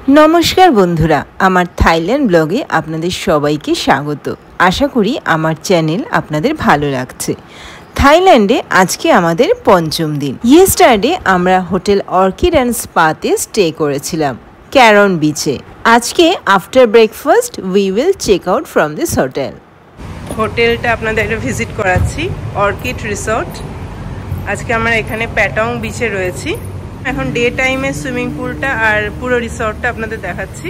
নমস্কার বন্ধুরা, আমার থাইল্যান্ড ব্লগে আপনাদের সবাইকে স্বাগত। আশা করি আমার চ্যানেল আপনাদের ভালো লাগছে। থাইল্যান্ডে আজকে আমাদের পঞ্চম দিন। ইয়েস্টারডে আমরা হোটেল অর্কিড অ্যান্ড স্পাতে স্টে করেছিলাম ক্যারন বিচে। আজকে after breakfast we will check out from this hotel. হোটেলটা আপনাদের একটা ভিজিট করাচ্ছি, অর্কিড রিসর্ট। আজকে আমরা এখানে প্যাটং বিচে রয়েছি। এখন ডে টাইমে সুইমিং পুলটা আর পুরো রিসর্টটা আপনাদের দেখাচ্ছি।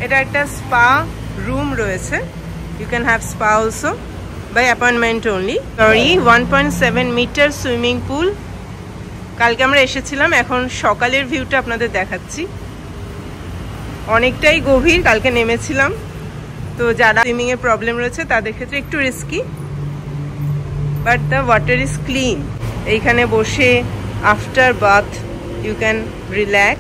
এটা একটা স্পা রুম রয়েছে। You can have spa also by appointment only. Sorry, 1.7 meter swimming pool. কালকে আমরা এসেছিলাম, এখন সকালের ভিউটা আপনাদের দেখাচ্ছি। অনেকটাই গভীর, কালকে নেমেছিলাম, তো যারা সুইমিংয়ের প্রবলেম রয়েছে তাদের ক্ষেত্রে একটু risky, but the water is clean. এইখানে বসে after bath you can relax,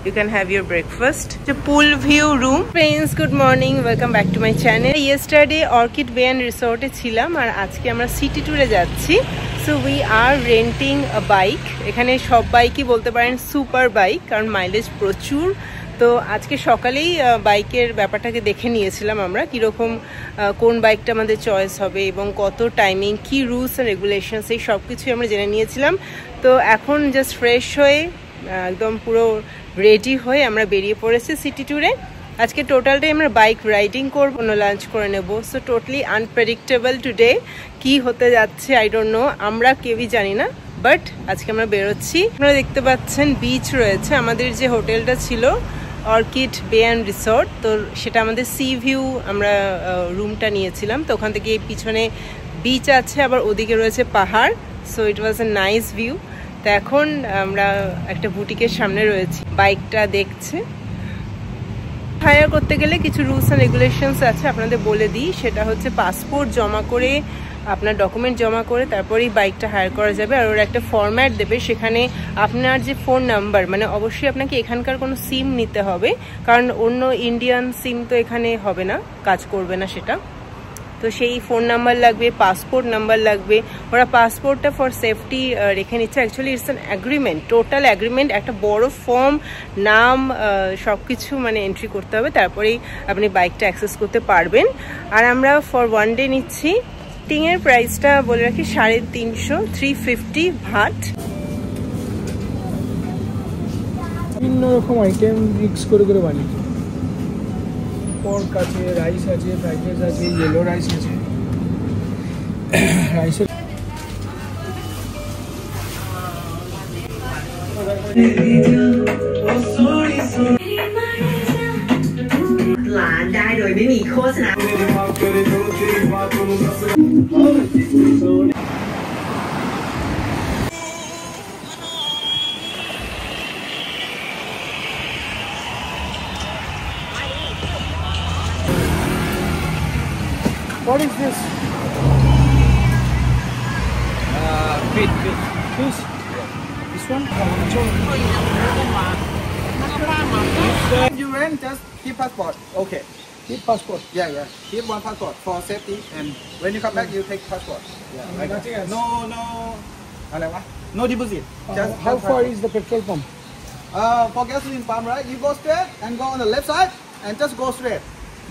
you can have your breakfast. The pool view room. Friends, good morning, welcome back to my channel. Yesterday Orchid Bay and Resort e ছিলাম আর আজকে আমরা city ট্যুরে যাচ্ছি। So we are renting a bike. এখানে সব বাইকই বলতে পারেন super bike, কারণ মাইলেজ প্রচুর। তো আজকে সকালেই বাইকের ব্যাপারটাকে দেখে নিয়েছিলাম আমরা, কীরকম কোন বাইকটা আমাদের চয়েস হবে এবং কত টাইমিং, কি রুলস অ্যান্ড রেগুলেশনস, এই সব কিছুই আমরা জেনে নিয়েছিলাম। তো এখন জাস্ট ফ্রেশ হয়ে একদম পুরো রেডি হয়ে আমরা বেরিয়ে পড়েছি সিটি ট্যুরে। আজকে টোটালটাই আমরা বাইক রাইডিং করবো, লাঞ্চ করে নেব। সো টোটালি আনপ্রেডিক্টেবল টুডে, কি হতে যাচ্ছে আই ডোন্ট নো, আমরা কেউই জানি না, বাট আজকে আমরা বেরোচ্ছি। আপনারা দেখতে পাচ্ছেন বিচ রয়েছে। আমাদের যে হোটেলটা ছিল অর্কিড বে অ্যান্ড রিসর্ট, তো সেটা আমাদের সি ভিউ, আমরা রুমটা নিয়েছিলাম। তো ওখান থেকে পিছনে বিচ আছে, আবার ওদিকে রয়েছে পাহাড়। So it was a nice view. তো এখন আমরা একটা বুটিকের সামনে রয়েছি, বাইকটা দেখছে। হায়ার করতে গেলে কিছু রুলস অ্যান্ড রেগুলেশনস আছে, আপনাদের বলে দিই। সেটা হচ্ছে পাসপোর্ট জমা করে, আপনার ডকুমেন্ট জমা করে তারপরেই বাইকটা হায়ার করা যাবে। আর ওরা একটা ফরম্যাট দেবে, সেখানে আপনার যে ফোন নাম্বার, মানে অবশ্যই আপনাকে এখানকার কোনো সিম নিতে হবে, কারণ অন্য ইন্ডিয়ান সিম তো এখানে হবে না, কাজ করবে না সেটা। তো সেই ফোন নাম্বার লাগবে, পাসপোর্ট নাম্বার লাগবে। ওরা পাসপোর্টটা ফর সেফটি রেখে নিচ্ছে। Actually it's an agreement, total agreement, একটা বড় ফর্ম, নাম সব কিছু মানে এন্ট্রি করতে হবে, তারপরেই আপনি বাইকটা অ্যাক্সেস করতে পারবেন। আর আমরা ফর ওয়ান ডে নিচ্ছি। টিংয়ের প্রাইসটা বলে রাখি 350, 350 ভাট। বিভিন্ন রকম আইটেম মিক্স করে করে বানিয়েছি। পর্ক আছে, রাইস আছে, ফ্রাইড রাইস আছে, ইয়েলো রাইস আছে, রাইসের What is this? Fish. Fish? This one? You rent, just keep passport. Okay. Keep passport. Yeah. Keep one passport for safety, and when you come back, you take passport. Yeah. Nothing else. No deposit. How far is the petrol pump? For gasoline pump, right? You go straight and go on the left side, and just go straight.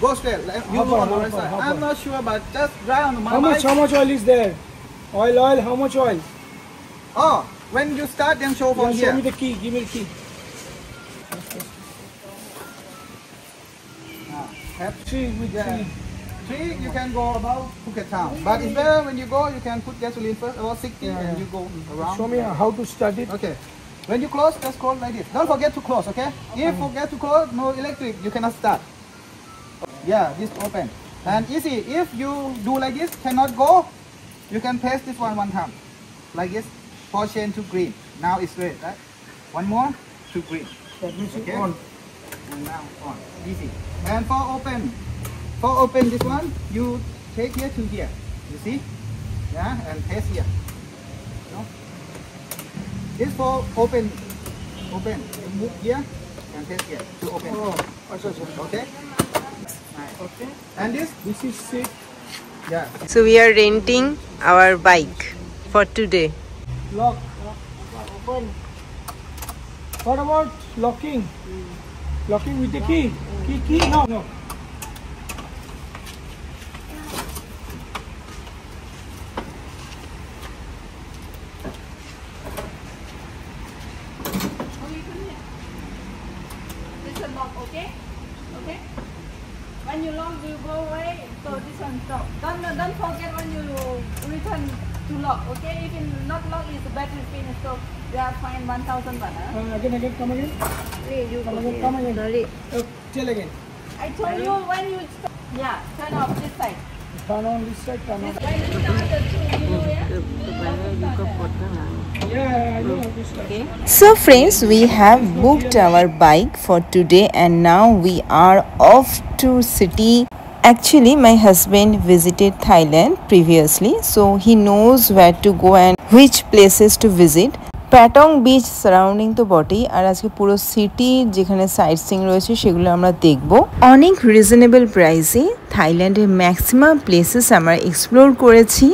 Go straight. You go on the right side. I'm not sure, but just drive on my bike. How much oil is there? Oil, how much oil? Oh, when you start, then show from here. Show me the key, give me the key. Three with Three, you can go about Phuket town. But it's better when you go, you can put gasoline first, about 60, and you go around. Show me how to start it. Okay. When you close, just close like this. Don't forget to close, okay? If forget to close, no electric, you cannot start. Yeah, this open. And easy, if you do like this, cannot go, you can press this one time. Like this, for change to green. Now it's red, right? One more to green. That means Okay. on. And now on. Easy. And for open this one, you take here to here. You see? Yeah, and press here. No? This for open. You move here and press here to open. Oh, Okay? okay. And This is seat. yeah. So we are renting our bike for today. Lock. Open. What about locking? Locking with the key. Key? No. This is lock, okay? When you lock, you go away. So this one stop. Don't forget when you return to lock, okay? If it's not lock, it's the battery finished. So they are fine 1,000 baht. Again, come again. Come again. Tell again. I told you when you stop. Yeah, turn off this side. Turn on this side, turn on. When you start the two, Yeah, I know this side. Okay. So friends, we have booked our bike for today and now we are off to city. Actually, my husband visited Thailand previously, so he knows where to go and which places to visit. Patong beach surrounding তো বটেই, আর আজকে পুরো city যেখানে site Singh রয়েছে সেগুলো আমরা দেখব অনেক রিজনেবল প্রাইসে। থাইল্যান্ডের ম্যাক্সিমাম প্লেসেস আমরা এক্সপ্লোর করেছি,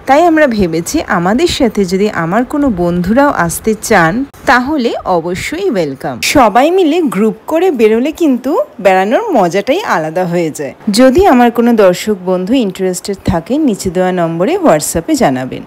তাই আমরা ভেবেছি আমাদের সাথে যদি আমার কোনো বন্ধুরাও আসতে চান তাহলে অবশ্যই ওয়েলকাম। সবাই মিলে গ্রুপ করে বেরোলে কিন্তু বেড়ানোর মজাটাই আলাদা হয়ে যায়। যদি আমার কোনো দর্শক বন্ধু ইন্টারেস্টেড থাকে নিচে দেওয়া নম্বরে হোয়াটসঅ্যাপে জানাবেন।